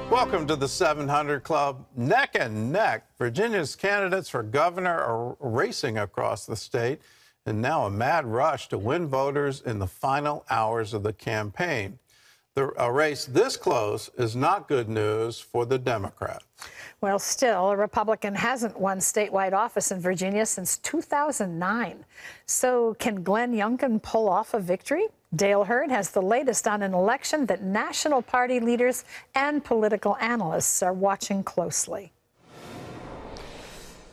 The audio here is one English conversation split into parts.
Welcome to the 700 Club. Neck and neck, Virginia's candidates for governor are racing across the state, and now a mad rush to win voters in the final hours of the campaign. A race this close is not good news for the Democrats. Well, still, a Republican hasn't won statewide office in Virginia since 2009. So can Glenn Youngkin pull off a victory? Dale Hurd has the latest on an election that national party leaders and political analysts are watching closely.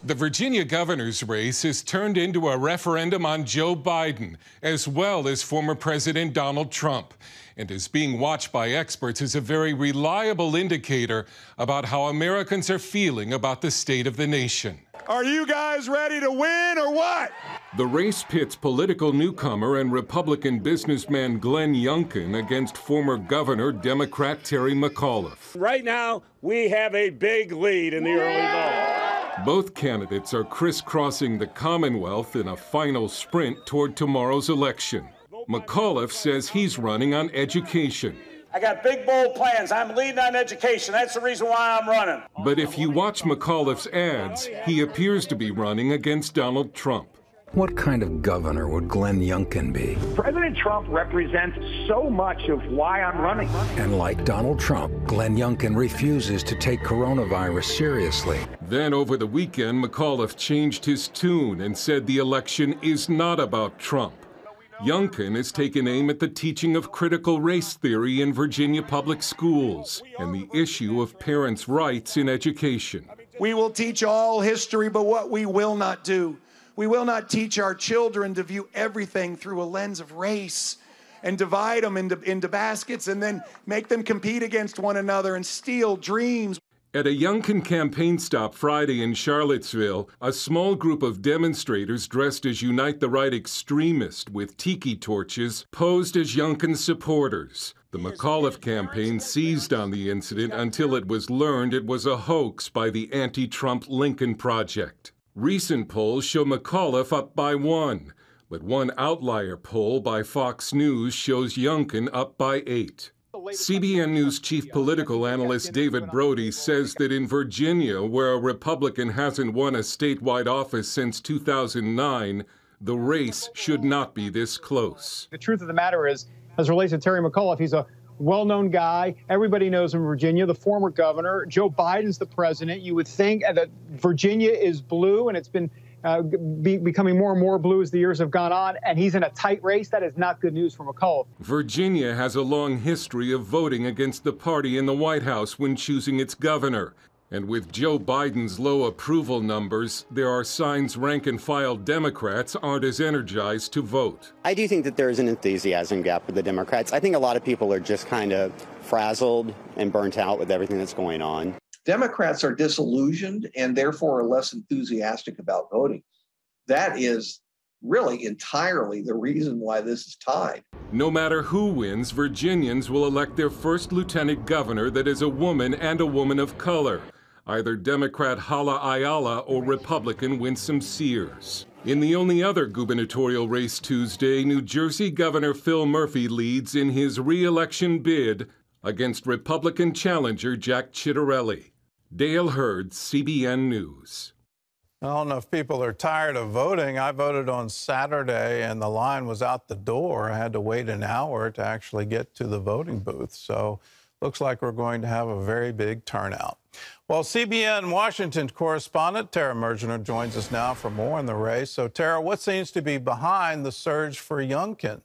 The Virginia governor's race has turned into a referendum on Joe Biden, as well as former President Donald Trump, and is being watched by experts as a very reliable indicator about how Americans are feeling about the state of the nation. Are you guys ready to win or what? The race pits political newcomer and Republican businessman Glenn Youngkin against former governor Democrat Terry McAuliffe. Right now, we have a big lead in the early vote. Both candidates are crisscrossing the Commonwealth in a final sprint toward tomorrow's election. McAuliffe says he's running on education. I got big, bold plans. I'm leading on education. That's the reason why I'm running. But if you watch McAuliffe's ads, he appears to be running against Donald Trump. What kind of governor would Glenn Youngkin be? President Trump represents so much of why I'm running. And like Donald Trump, Glenn Youngkin refuses to take coronavirus seriously. Then over the weekend, McAuliffe changed his tune and said the election is not about Trump. Youngkin has taken aim at the teaching of critical race theory in Virginia public schools and the issue of parents' rights in education. We will teach all history, but what we will not do, we will not teach our children to view everything through a lens of race and divide them into baskets and then make them compete against one another and steal dreams. At a Youngkin campaign stop Friday in Charlottesville, a small group of demonstrators dressed as Unite the Right extremists with tiki torches posed as Youngkin supporters. The McAuliffe campaign seized on the incident until it was learned it was a hoax by the anti-Trump Lincoln Project. Recent polls show McAuliffe up by 1, but one outlier poll by Fox News shows Youngkin up by 8. CBN News chief political analyst David Brody says that in Virginia, where a Republican hasn't won a statewide office since 2009, the race should not be this close. The truth of the matter is, as it relates to Terry McAuliffe, he's a well-known guy. Everybody knows him in Virginia, the former governor. Joe Biden's the president. You would think that Virginia is blue, and it's been becoming more and more blue as the years have gone on, and he's in a tight race. That is not good news for McAuliffe. Virginia has a long history of voting against the party in the White House when choosing its governor. And with Joe Biden's low approval numbers, there are signs rank-and-file Democrats aren't as energized to vote. I do think that there is an enthusiasm gap with the Democrats. I think a lot of people are just kind of frazzled and burnt out with everything that's going on. Democrats are disillusioned and therefore are less enthusiastic about voting. That is really entirely the reason why this is tied. No matter who wins, Virginians will elect their first lieutenant governor that is a woman and a woman of color, either Democrat Hala Ayala or Republican Winsome Sears. In the only other gubernatorial race Tuesday, New Jersey Governor Phil Murphy leads in his re-election bid against Republican challenger Jack Ciattarelli. Dale Hurd, CBN News. I don't know if people are tired of voting. I voted on Saturday, and the line was out the door. I had to wait an hour to actually get to the voting booth. So looks like we're going to have a very big turnout. Well, CBN Washington correspondent Tara Mergener joins us now for more on the race. So, Tara, what seems to be behind the surge for Youngkin?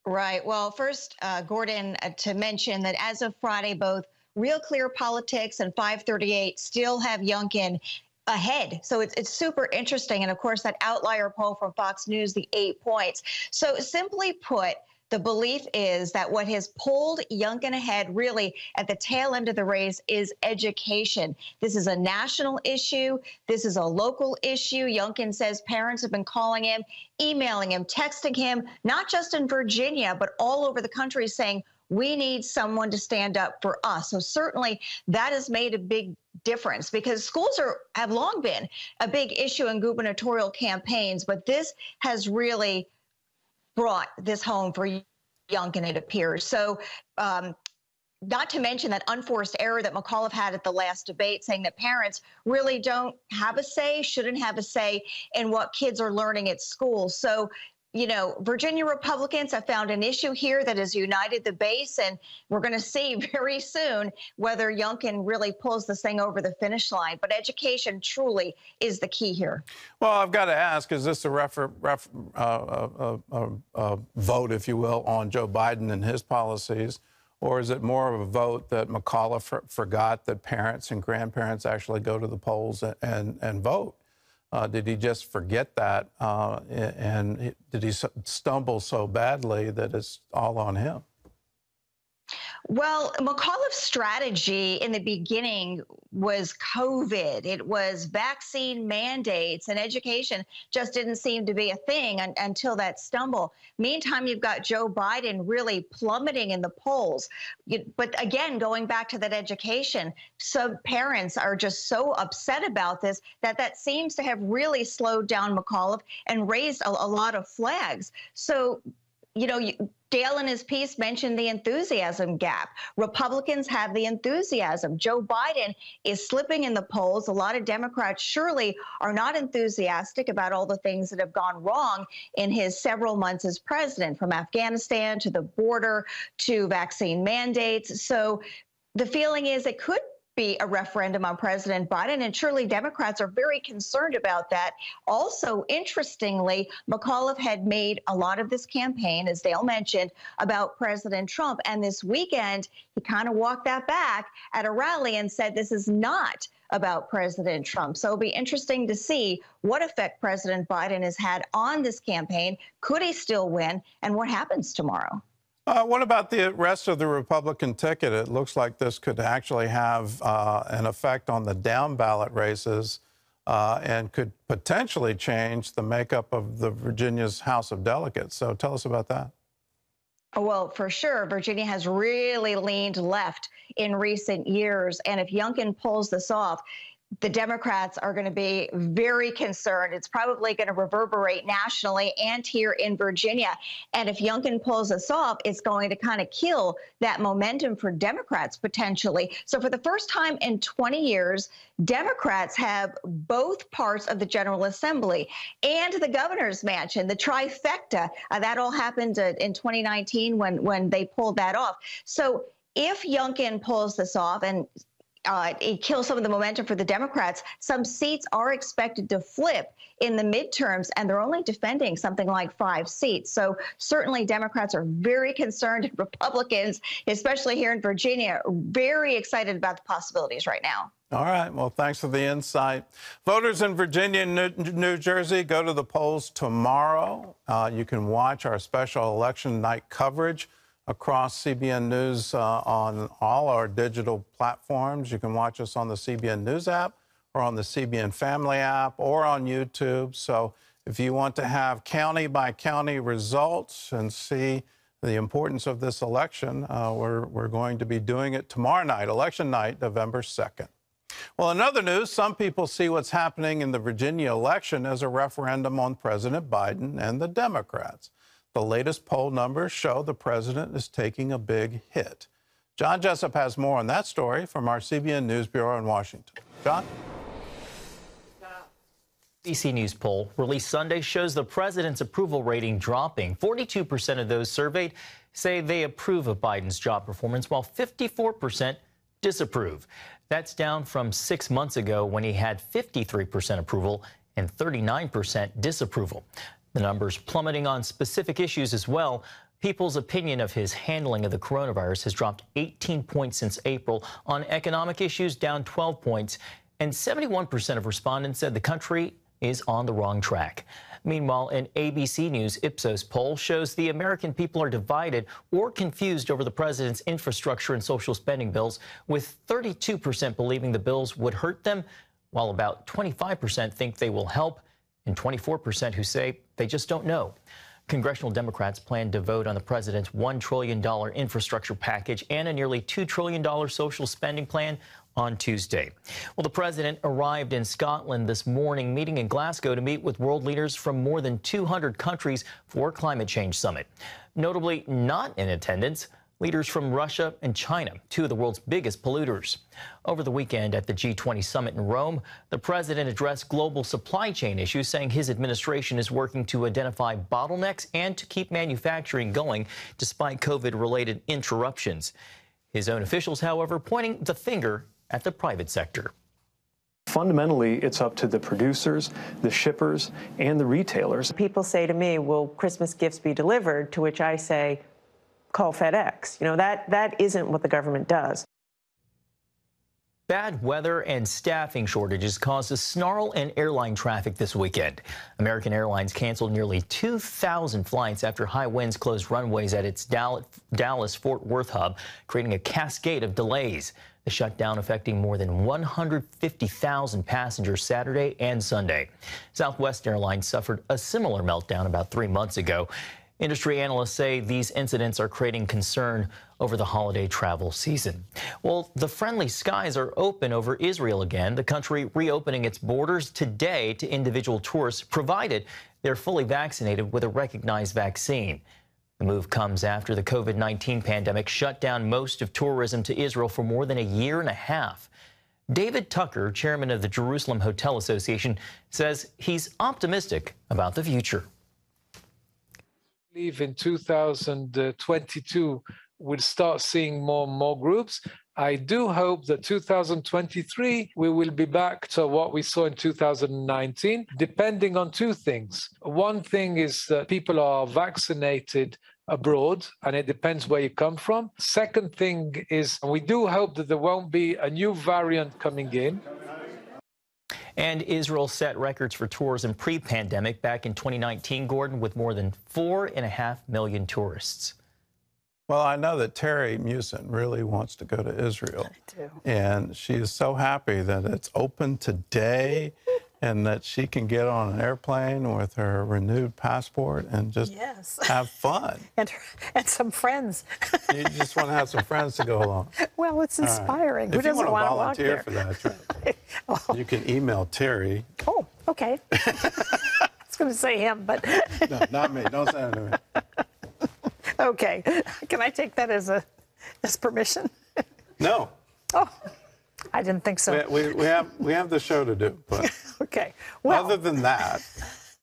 Right. Well, first, Gordon, to mention that as of Friday, both Real Clear Politics and 538 still have Youngkin ahead. So it's super interesting. And of course, that outlier poll from Fox News, the 8 points. So simply put, the belief is that what has pulled Youngkin ahead really at the tail end of the race is education. This is a national issue. This is a local issue. Youngkin says parents have been calling him, emailing him, texting him, not just in Virginia, but all over the country saying, we need someone to stand up for us. So certainly that has made a big difference because schools have long been a big issue in gubernatorial campaigns, but this has really brought this home for Youngkin, it appears. So not to mention that unforced error that McAuliffe had at the last debate, saying that parents really don't have a say, shouldn't have a say in what kids are learning at school. So, you know, Virginia Republicans have found an issue here that has united the base, and we're going to see very soon whether Youngkin really pulls this thing over the finish line. But education truly is the key here. Well, I've got to ask, is this a vote, if you will, on Joe Biden and his policies? Or is it more of a vote that McAuliffe forgot that parents and grandparents actually go to the polls and vote? Did he just forget that? And did he stumble so badly that it's all on him? Well, McAuliffe's strategy in the beginning was COVID. It was vaccine mandates, and education just didn't seem to be a thing until that stumble. Meantime, you've got Joe Biden really plummeting in the polls. But again, going back to that education, some parents are just so upset about this that seems to have really slowed down McAuliffe and raised a lot of flags. So, you know, Dale in his piece mentioned the enthusiasm gap. Republicans have the enthusiasm. Joe Biden is slipping in the polls. A lot of Democrats surely are not enthusiastic about all the things that have gone wrong in his several months as president, from Afghanistan to the border to vaccine mandates. So the feeling is it could be a referendum on President Biden, and surely Democrats are very concerned about that. Also, interestingly, McAuliffe had made a lot of this campaign, as Dale mentioned, about President Trump, and this weekend he kind of walked that back at a rally and said this is not about President Trump. So it'll be interesting to see what effect President Biden has had on this campaign. Could he still win, and what happens tomorrow? What about the rest of the Republican ticket? It looks like this could actually have an effect on the down ballot races and could potentially change the makeup of the Virginia's House of Delegates. So tell us about that. Well, for sure, Virginia has really leaned left in recent years. And if Youngkin pulls this off, the Democrats are going to be very concerned. It's probably going to reverberate nationally and here in Virginia. And if Youngkin pulls this off, it's going to kind of kill that momentum for Democrats potentially. So for the first time in 20 years, Democrats have both parts of the General Assembly and the governor's mansion, the trifecta. That all happened in 2019 when they pulled that off. So if Youngkin pulls this off and it kills some of the momentum for the Democrats, some seats are expected to flip in the midterms, and they're only defending something like 5 seats. So certainly Democrats are very concerned, and Republicans, especially here in Virginia, are very excited about the possibilities right now. All right. Well, thanks for the insight. Voters in Virginia and New Jersey, go to the polls tomorrow. You can watch our special election night coverage across CBN News on all our digital platforms. You can watch us on the CBN News app or on the CBN Family app or on YouTube. So if you want to have county-by-county results and see the importance of this election, we're going to be doing it tomorrow night, election night, November 2nd. Well, in other news, some people see what's happening in the Virginia election as a referendum on President Biden and the Democrats. The latest poll numbers show the president is taking a big hit. John Jessup has more on that story from our CBN News Bureau in Washington. John? CBN News poll released Sunday shows the president's approval rating dropping. 42% of those surveyed say they approve of Biden's job performance, while 54% disapprove. That's down from 6 months ago when he had 53% approval and 39% disapproval. The numbers plummeting on specific issues as well. People's opinion of his handling of the coronavirus has dropped 18 points since April. On economic issues, down 12 points. And 71% of respondents said the country is on the wrong track. Meanwhile, an ABC News Ipsos poll shows the American people are divided or confused over the president's infrastructure and social spending bills, with 32% believing the bills would hurt them, while about 25% think they will help, and 24% who say they just don't know. Congressional Democrats plan to vote on the president's $1 trillion infrastructure package and a nearly $2 trillion social spending plan on Tuesday. Well, the president arrived in Scotland this morning, meeting in Glasgow to meet with world leaders from more than 200 countries for a climate change summit. Notably not in attendance, leaders from Russia and China, two of the world's biggest polluters. Over the weekend at the G20 summit in Rome, the president addressed global supply chain issues, saying his administration is working to identify bottlenecks and to keep manufacturing going despite COVID-related interruptions. His own officials, however, pointing the finger at the private sector. Fundamentally, it's up to the producers, the shippers, and the retailers. People say to me, will Christmas gifts be delivered? To which I say, call FedEx. You know, that isn't what the government does. Bad weather and staffing shortages caused a snarl in airline traffic this weekend. American Airlines canceled nearly 2,000 flights after high winds closed runways at its Dallas-Fort Worth hub, creating a cascade of delays. The shutdown affecting more than 150,000 passengers Saturday and Sunday. Southwest Airlines suffered a similar meltdown about 3 months ago. Industry analysts say these incidents are creating concern over the holiday travel season. Well, the friendly skies are open over Israel again, the country reopening its borders today to individual tourists, provided they're fully vaccinated with a recognized vaccine. The move comes after the COVID-19 pandemic shut down most of tourism to Israel for more than a year and a half. David Tucker, chairman of the Jerusalem Hotel Association, says he's optimistic about the future. In 2022, we'll start seeing more and more groups. I do hope that 2023, we will be back to what we saw in 2019, depending on two things. One thing is that people are vaccinated abroad, and it depends where you come from. Second thing is we do hope that there won't be a new variant coming in. And Israel set records for tourism pre-pandemic back in 2019, Gordon, with more than 4.5 million tourists. Well, I know that Terry Musin really wants to go to Israel. I do. And she is so happy that it's open today and that she can get on an airplane with her renewed passport and just have fun. And some friends. You just want to have some friends to go along. Well, it's inspiring. Right. Who doesn't want to volunteer for that trip, you can email Terry. Oh, okay. I was going to say him, but... No, not me. Don't send it to me. Okay. Can I take that as permission? No. Oh, I didn't think so. We have the show to do, but okay. Well, other than that,